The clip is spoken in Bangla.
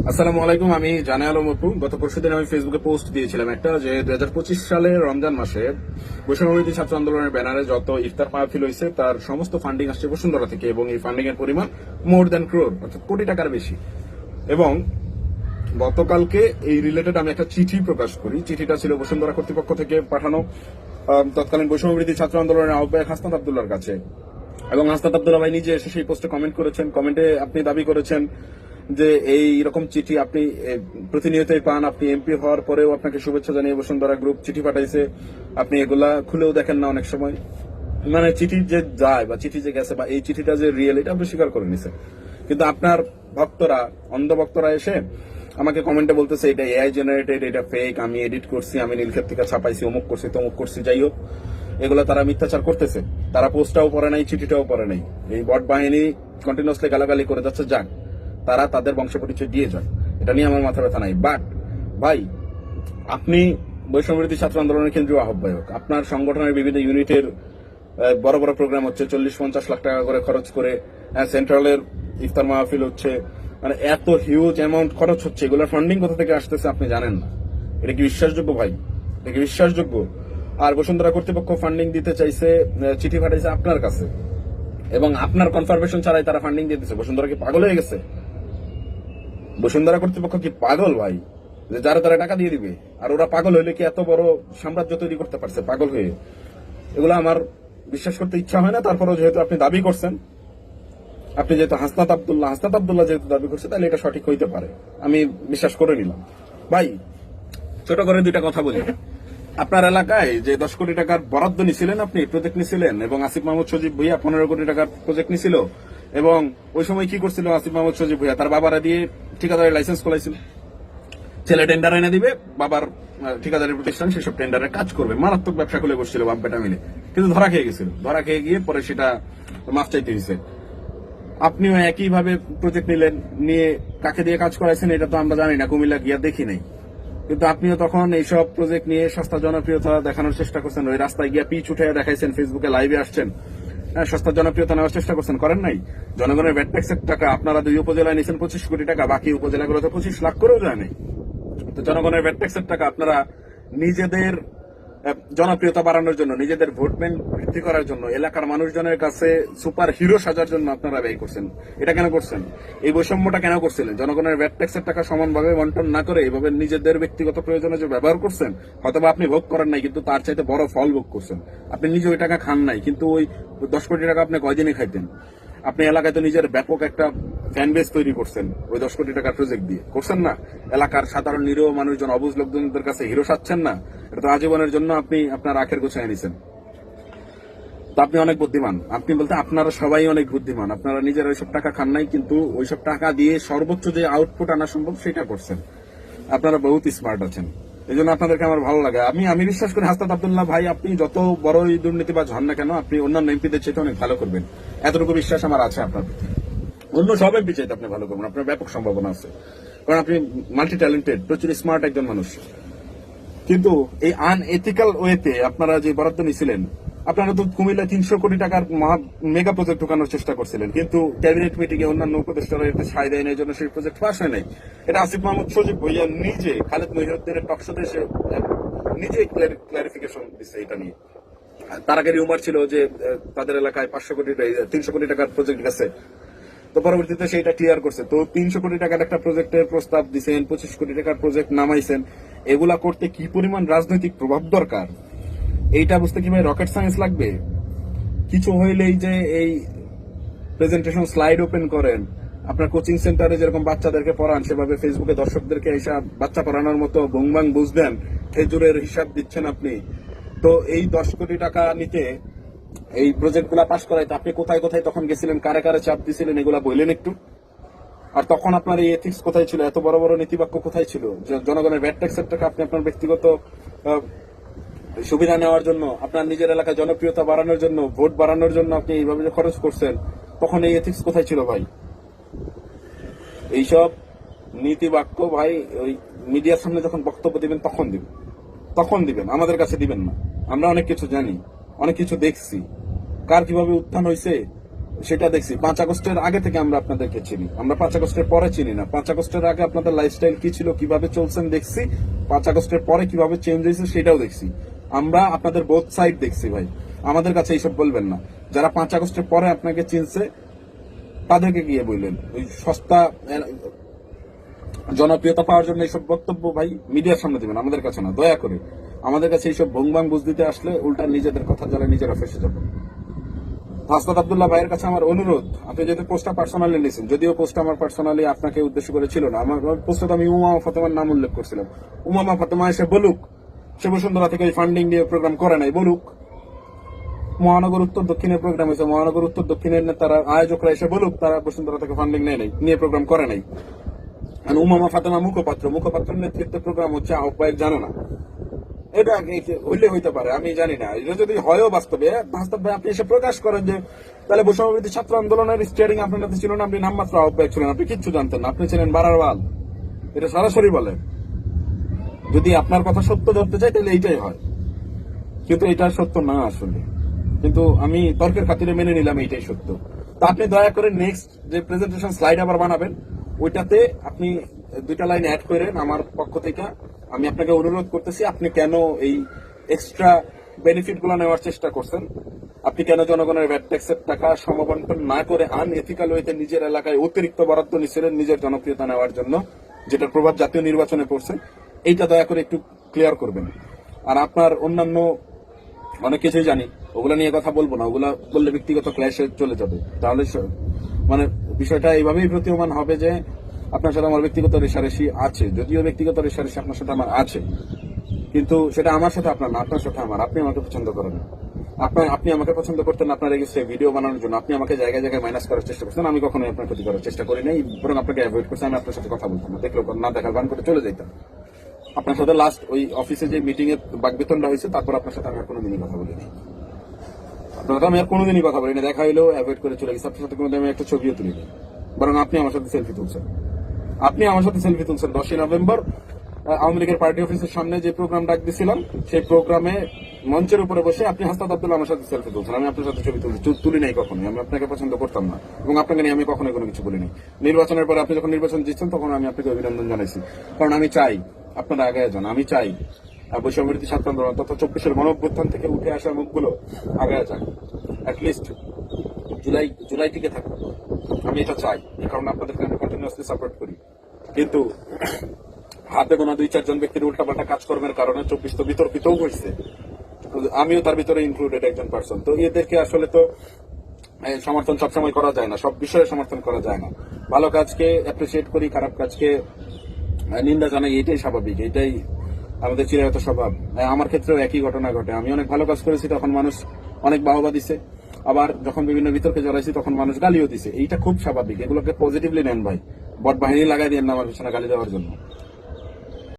আসসালামু আলাইকুম। আমি জানে আলম অপু। গত পরশুদিন আমি ফেসবুকে পোস্ট দিয়েছিলাম একটা, যে 2025 সালের রমজান মাসে বৈষম্যবিরোধী ছাত্র আন্দোলনের ব্যানারে যত ইফতার মাহফিল হয়েছে তার সমস্ত ফান্ডিং আসছে বসুন্ধরা থেকে, এবং এই ফান্ডিং এর পরিমাণ মোর দ্যান ক্রোর, অর্থাৎ কোটি টাকার বেশি। এবং গতকালকে এই রিলেটেড আমি একটা চিঠি প্রকাশ করি। চিঠিটা ছিল বসুন্ধরা কর্তৃপক্ষ থেকে পাঠানো তৎকালীন বৈষম্যবিরোধী ছাত্র আন্দোলনের আহ্বায়ক হাসনাত আব্দুল্লাহর কাছে। এবং হাসনাত আব্দুল্লাহ ভাই নিজে এসে সেই পোস্টে কমেন্ট করেছেন। কমেন্টে আপনি দাবি করেছেন যে এই রকম চিঠি আপনি প্রতিনিয়তই পান, আপনি এমপি হওয়ার পরেও আপনাকে শুভেচ্ছা জানিয়ে বসুন্ধরা গ্রুপ চিঠি পাঠাইছে, আপনি এগুলা খুলেও দেখেন না অনেক সময়। মানে চিঠি যে যায় বা চিঠি যে গেছে বা এই চিঠিটা যে রিয়েল, এটা আপনি স্বীকার করে নিছে। কিন্তু আপনার ভক্তরা, অন্ধ ভক্তরা এসে আমাকে কমেন্টে বলতেছে এটা এআই জেনারেটেড, এটা ফেক, আমি এডিট করছি, আমি নীলক্ষেত থেকে ছাপাইছি, অমুক করছি তমুক করছি। যাই হোক, এগুলো তারা মিথ্যাচার করতেছে। তারা পোস্টটাও পড়ে নাই, চিঠিটাও পড়ে নাই। এই বট বাহিনী কন্টিনিউসলি গালাগালি করে যাচ্ছে। যাক, তারা তাদের বংশ পরিচয় দিয়ে যাক, এটা নিয়ে আমার মাথা ব্যথা নাই। বাট ভাই, আপনি বৈষম্যবিরোধী ছাত্র আন্দোলনের কেন্দ্রীয় আহ্বায়ক, আপনার সংগঠনের বিভিন্ন ইউনিটের বড় বড় প্রোগ্রাম হচ্ছে, 40-50 লাখ টাকা করে খরচ করে সেন্ট্রালের ইফতার মাহফিল হচ্ছে, মানে এত হিউজ অ্যামাউন্ট খরচ হচ্ছে, এগুলোর ফান্ডিং কোথা থেকে আসতেছে আপনি জানেন না। এটা কি বিশ্বাসযোগ্য ভাই? এটা কি বিশ্বাসযোগ্য? আর বসুন্ধরা কর্তৃপক্ষ ফান্ডিং দিতে চাইছে, চিঠি পাঠাইছে আপনার কাছে, এবং আপনার কনফার্মেশন ছাড়াই তারা ফান্ডিং দিয়ে দিচ্ছে। বসুন্ধরা কি পাগল হয়ে গেছে? বসুন্ধরা কর্তৃপক্ষ কি পাগল ভাই, যে যারা তারা টাকা দিয়ে দিবে? আর ওরা পাগল হইলে কি এত বড় সাম্রাজ্য তৈরি করতে পারছে পাগল হয়ে? এগুলো আমার বিশ্বাস করতে ইচ্ছা হয় না। তারপরেও যেহেতু আপনি দাবি করছেন, আপনি যেহেতু হাসনাত আব্দুল্লাহ যেহেতু দাবি করছে, তাহলে এটা সঠিক হইতে পারে, আমি বিশ্বাস করে নিলাম। ভাই, ছোট করে দুইটা কথা বলি। আপনার এলাকায় যে 10 কোটি টাকার বরাদ্দ নিছিলেন, আপনি প্রজেক্ট নিছিলেন, এবং আসিফ মাহমুদ সজীব ভুইয়া 15 কোটি টাকার প্রজেক্ট নিছিল, এবং ওই সময় কি করছিল আসিফ মাহমুদ সজীব ভুইয়া? তার বাবারা দিয়ে ঠিকাদারের লাইসেন্স খোলাইছিল। ছেলে টেন্ডার এনে দিবে, বাবার ঠিকাদারের প্রতিষ্ঠান সেসব টেন্ডারে কাজ করবে। মারাত্মক ব্যবসা খুলে বসছিল বাপ বেটা মিলে, কিন্তু ধরা খেয়ে গেছিল। ধরা খেয়ে গিয়ে পরে সেটা মাফ চাইতে হয়েছে। আপনিও একইভাবে প্রজেক্ট নিলেন, নিয়ে কাকে দিয়ে কাজ করাইছেন এটা তো আমরা জানি না, কুমিল্লা গিয়া দেখি নাই। কিন্তু আপনিও তখন এইসব প্রজেক্ট নিয়ে সস্তা জনপ্রিয়তা দেখানোর চেষ্টা করছেন। ওই রাস্তায় গিয়া পিচ উঠে দেখাইছেন, ফেসবুকে লাইভে আসছেন, সস্তা জনপ্রিয়তা নেওয়ার চেষ্টা করছেন। করেন নাই? জনগণের ভ্যাট ট্যাক্সের টাকা আপনারা 2 উপজেলায় নিয়েছেন 25 কোটি টাকা, বাকি উপজেলাগুলোতে 25 লাখ করেও যায় নাই। তো জনগণের ভ্যাট ট্যাক্সের টাকা আপনারা নিজেদের জনপ্রিয়তা বাড়ানোর জন্য, নিজেদের ভোট ব্যাংক বৃদ্ধি করার জন্য, এলাকার মানুষজনের কাছে সুপার হিরো সাজার জন্য আপনারা ব্যয় করছেন। এটা কেন করছেন? এই বৈষম্যটা কেন করছিলেন? জনগণের ভ্যাট ট্যাক্সের টাকা সমানভাবে বন্টন না করে এইভাবে নিজেদের ব্যক্তিগত প্রয়োজনে যে ব্যবহার করছেন, হয়তোবা আপনি ভোগ করেন নাই, কিন্তু তার চাইতে বড় ফল ভোগ করছেন। আপনি নিজে ওই টাকা খান নাই, কিন্তু ওই 10 কোটি টাকা আপনি কয়দিনই খাইতেন? আপনি এলাকায় তো নিজের ব্যাপক একটা ফ্যান বেস তৈরি করছেন ওই 10 কোটি টাকার প্রজেক্ট দিয়ে, করছেন না? এলাকার সাধারণ নিরীহ মানুষজন, অবুঝ লোকজনদের কাছে হিরো সাচ্ছেন না? এটা তো আজীবনের জন্য আপনি আপনার আখের গোছায় নিছেন। তো আপনি অনেক বুদ্ধিমান। আপনি বলতে আপনারা সবাই অনেক বুদ্ধিমান। আপনারা নিজের ওইসব টাকা খান নাই, কিন্তু ওইসব টাকা দিয়ে সর্বোচ্চ যে আউটপুট আনা সম্ভব সেটা করছেন। আপনারা বহুত স্মার্ট আছেন, এই জন্য আপনাদেরকে আমার ভালো লাগে। আমি বিশ্বাস করি হাসনাত আব্দুল্লাহ ভাই, আপনি যত বড়ই দুর্নীতিবাজ হন না কেন, আপনি অন্যান্য এমপিদের চেয়ে অনেক ভালো করবেন, এতটুকু বিশ্বাস আমার আছে আপনার প্রতি। অন্য সব এমপি চাইতে আপনি ভালো করবেন, আপনার ব্যাপক সম্ভাবনা আছে, কারণ আপনি মাল্টি ট্যালেন্টেড, প্রচুর স্মার্ট একজন মানুষ। কিন্তু এই আনএথিক্যাল ওয়েতে আপনারা যে বরাদ্দ নিয়েছিলেন, আপনারা তো কুমিল্লা 300 কোটি টাকার মেগা প্রজেক্ট ঢোকানোর চেষ্টা করছিলেন, কিন্তু ক্যাবিনেট মিটিং এ অন্যান্য উপদেষ্টারা এতে সায় দেয় না, এই জন্য সেই প্রজেক্ট পাস হয় নাই। এটা আসিফ মাহমুদ সজীব ভুইয়া নিজে খালেদ মহিউদ্দিনের টকশোতে এসে নিজে ক্লারিফিকেশন দিচ্ছে এটা নিয়ে। তার আগে রিউমার ছিল যে তাদের এলাকায় 300 কোটি টাকার প্রজেক্ট গেছে, তো পরবর্তীতে সেইটা ক্লিয়ার করছে। তো 300 কোটি টাকার একটা প্রজেক্টের প্রস্তাব দিচ্ছেন, 25 কোটি টাকার প্রজেক্ট নামাইছেন। এগুলা করতে কি পরিমাণ রাজনৈতিক প্রভাব দরকার, এইটা বুঝতে কি ভাই রকেট সায়েন্স লাগবে? কিছু হইলেই যে এই প্রেজেন্টেশন স্লাইড ওপেন করেন, আপনার কোচিং সেন্টারে যেরকম বাচ্চাদেরকে পড়ান, সেভাবে ফেসবুকে দর্শকদেরকে হিসাব বাচ্চা পড়ানোর মতো বুংবাং বুঝ দেন, খেজুরের হিসাব দিচ্ছেন আপনি। তো এই 10 কোটি টাকা নিতে, এই প্রজেক্ট গুলা পাশ করাইতে আপনি কোথায় কোথায় তখন গেছিলেন, কারে কারে চাপ দিছিলেন, এগুলা বললেন একটু। আর তখন আপনার এই এথিক্স কোথায় ছিল? এত বড় বড় নীতিবাক্য কোথায় ছিল? জনগণের ভ্যাট ট্যাক্সের টাকা আপনি আপনার ব্যক্তিগত সুবিধা নেওয়ার জন্য, আপনার নিজের এলাকায় জনপ্রিয়তা বাড়ানোর জন্য, ভোট বাড়ানোর জন্য আপনি এইভাবে যে খরচ করছেন, তখন এই এথিক্স কোথায় ছিল ভাই? এইসব নীতি বাক্য ভাই ওই মিডিয়ার সামনে যখন বক্তব্য দিবেন তখন দিবেন, আমাদের কাছে দিবেন না। আমরা অনেক কিছু জানি, অনেক কিছু দেখছি, কার কিভাবে উত্থান হয়েছে সেটা দেখছি। 5 আগস্টের আগে থেকে আমরা আপনাদেরকে চিনি, আমরা 5 আগস্টের পরে চিনি না। 5 আগস্টের আগে আপনাদের লাইফস্টাইল কি ছিল, কিভাবে চলছেন দেখছি। 5 আগস্টের পরে কিভাবে চেঞ্জ হয়েছে সেটাও দেখছি। আমরা আপনাদের বোথ সাইড দেখছি ভাই, আমাদের কাছে এইসব বলবেন না। যারা 5 আগস্টের পরে আপনাকে চিনছে তাদেরকে গিয়ে বললেন ওই সস্তা জনপ্রিয়তা পাওয়ার জন্য এইসব বক্তব্য ভাই মিডিয়ার সামনে দিবেন, আমাদের কাছে না, দয়া করে। আমাদের কাছে এইসব ভংবাং বুঝ দিতে আসলে উল্টা নিজেদের কথা যারা নিজেরা ফেসে যাবেন। হাসনাত আব্দুল্লাহ ভাইয়ের কাছে আমার অনুরোধ, আপনি যেহেতু পোস্টটা পার্সোনালি নিয়েছেন, যদিও পোস্ট আমার পার্সোনালি আপনাকে উদ্দেশ্য করে ছিল না, আমার পোস্টে আমি উমামা ফাতেমার নাম উল্লেখ করছিলাম। উমামা ফাতেমা এসে বলুক সে বসুন্ধরা থেকে ওই ফান্ডিং দিয়ে প্রোগ্রাম করে নাই, বলুক। মহানগর উত্তর দক্ষিণের প্রোগ্রাম হয়েছে, মহানগর উত্তর দক্ষিণের তারা আয়োজকরা এসে বলুক তারা বসুন্ধরা থেকে ফান্ডিং নেয় নাই, নিয়ে প্রোগ্রাম করে নাই। উমামা ফাতেমা মুখপাত্রের নেতৃত্বে প্রোগ্রাম হচ্ছে, আহ্বায়ক জানে না। এটা হইলে হইতে পারে, আমি জানি না। এটা যদি হয়ও বাস্তবে আপনি এসে প্রকাশ করেন যে তাহলে বৈষম্যবিরোধী ছাত্র আন্দোলনের স্টিয়ারিং আপনার কাছে ছিল না, আপনি নামমাত্র আহ্বায়ক ছিলেন, আপনি কিচ্ছু জানতেন না, আপনি ছিলেন বারারওয়াল, এটা সরাসরি বলেন। যদি আপনার কথা সত্য ধরতে চাই তাহলে এইটাই হয়, কিন্তু এটা সত্য না আসলে। কিন্তু আমি তর্কের খাতিরে মেনে নিলাম এইটাই সত্য। তা আপনি দয়া করে নেক্সট যে প্রেজেন্টেশন স্লাইড আবার বানাবেন, ওইটাতে আপনি 2টা লাইন অ্যাড করেন আমার পক্ষ থেকে। আমি আপনাকে অনুরোধ করতেছি, আপনি কেন এই এক্সট্রা বেনিফিট গুলো নেওয়ার চেষ্টা করছেন, আপনি কেন জনগণের ভ্যাট ট্যাক্সের টাকা সমবন্টন না করে আনএথিক্যাল ওয়েতে নিজের এলাকায় অতিরিক্ত বরাদ্দ নিচ্ছিলেন নিজের জনপ্রিয়তা নেওয়ার জন্য, যেটার প্রভাব জাতীয় নির্বাচনে পড়ছে, এইটা দয়া করে একটু ক্লিয়ার করবেন। আর আপনার অন্যান্য অনেক কিছুই জানি, ওগুলা নিয়ে কথা বলবো না, ওগুলা বললে ব্যক্তিগত ক্ল্যাশে চলে যাবে। তাহলে মানে বিষয়টা এইভাবেই প্রতীয়মান হবে যে আপনার সাথে আমার ব্যক্তিগত রেষারেষি আছে, যদিও ব্যক্তিগত রেষারেষি আপনার সাথে আমার আছে, কিন্তু সেটা আমার সাথে আপনার না, আপনার সাথে আমার। আপনি আমাকে পছন্দ করেন, আপনি আমাকে পছন্দ করতেন আপনার এগেইনস্টে ভিডিও বানানোর জন্য, আপনি আমাকে জায়গায় জায়গায় মাইনাস করার চেষ্টা করছেন। আমি কখনোই আপনার ক্ষতি করার চেষ্টা করি নাই, বরং আপনাকে অ্যাভয়েড করছি। আমি আপনার সাথে কথা বলতাম না, দেখলেও না দেখার বান করে চলে যেতাম। আপনার সাথে লাস্ট ওই অফিসে যে মিটিং এর বাকবেতনটা হয়েছে, তারপর আপনার সাথে আমি আর কোনোদিনই কথা বলিনি। আপনার সাথে আমি আর কোনোদিনই কথা বলিনি, দেখা হইলেও অ্যাভয়েড করে চলে গেছি। আপনার সাথে কোনোদিন আমি একটা ছবিও তুলিনি, বরং আপনি আমার সাথে সেলফি তুলছেন। 10ই নভেম্বর আওয়ামী লীগের পার্টি অফিসের সামনে যে প্রোগ্রাম ডাক দিয়েছিলাম, সেই প্রোগ্রামে মঞ্চের উপরে বসে আপনি হাসনাত আব্দুল্লাহ আমার সাথে সেলফি তুলছেন। আমি আপনার সাথে ছবি তুলি নাই কখনোই, আমি আপনাকে পছন্দ করতাম না, এবং আপনাকে নিয়ে আমি কখনোই কোনো কিছু বলিনি। নির্বাচনের পরে আপনি যখন নির্বাচন জিতছেন তখন আমি আপনাকে অভিনন্দন জানাইছি, কারণ আমি চাই আপনারা আগে যান। আমি চাই বৈষম্যবিরোধী ছাত্র আন্দোলন তথা 24-এর গণঅভ্যুত্থান থেকে উঠে আসা মুখগুলো আগে যান, অ্যাটলিস্ট জুলাই টিকে থাকুক। আমি এটা চাই, এই কারণে আপনাদেরকে আমি কন্টিনিউয়াসলি সাপোর্ট করি। কিন্তু হাতে গোনা 2-4 জন ব্যক্তির উল্টাপাল্টা কাজকর্মের কারণে 24 তো বিতর্কিতও হয়েছে, আমিও তার ভিতরে ইনক্লুডেড একজন পার্সন। তো এদেরকে আসলে তো সমর্থন সবসময় করা যায় না, সব বিষয়ে সমর্থন করা যায় না। ভালো কাজকে অ্যাপ্রিসিয়েট করি, খারাপ কাজকে নিন্দা জানাই, এটাই স্বাভাবিক, এটাই আমাদের চিরায়ত স্বভাব। আমার ক্ষেত্রেও একই ঘটনা ঘটে। আমি অনেক ভালো কাজ করেছি, তখন মানুষ অনেক বাহবা দিছে, আবার যখন বিভিন্ন বিতর্কে জড়াইছি তখন মানুষ গালিও দিছে। এইটা খুব স্বাভাবিক, এগুলোকে পজিটিভলি নেন ভাই। বট বাহিনী লাগাই দিয়ে আমার পিছনে গালি দেওয়ার জন্য।